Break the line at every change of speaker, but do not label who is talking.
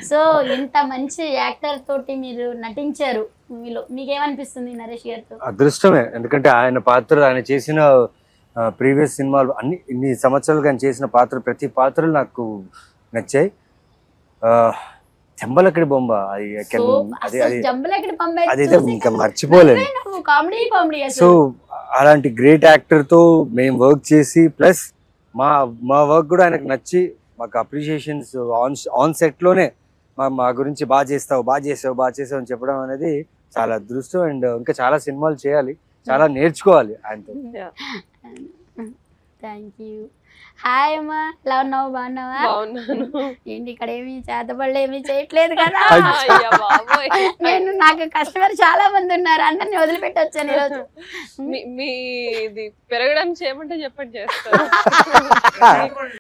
So ఇంత మంచి actor తోటి మీరు నటించారు మూవీలో, మీకేమనిపిస్తుంది నరేష్ గారితో?
అదృష్టమే, ఎందుకంటే ఆయన పాత్ర, ఆయన చేసిన ప్రీవియస్ సినిమాలు అన్ని ఇన్ని సంవత్సరాలుగా ఆయన చేసిన ప్రతి పాత్రలు నాకు నచ్చాయి. చెంబలక్కడి బొమ్మ అదైతే ఇంకా మర్చిపోలేను. సో అలాంటి గ్రేట్ యాక్టర్ తో మేము వర్క్ చేసి ప్లస్ మా వర్క్ కూడా ఆయనకు నచ్చి మాకు అప్రిషియేషన్స్ ఆన్ సెట్ లోనే మా గురించి బాగా చేసావు అని చెప్పడం అనేది చాలా అదృష్టం. అండ్ ఇంకా చాలా సినిమాలు చేయాలి, చాలా నేర్చుకోవాలి ఆయనతో.
Thank you. హాయ్ అమ్మా, ఎలా ఉన్నావు? బాగున్నావా? ఏంటి ఇక్కడ ఏమి చేతబడులు ఏమి చేయట్లేదు కదా? నాకు కస్టమర్ చాలా మంది ఉన్నారు, అందరిని వదిలిపెట్టి వచ్చాను ఈరోజు.
మీది పెరగడానికి చేయమంటే చెప్పండి చేస్తాను.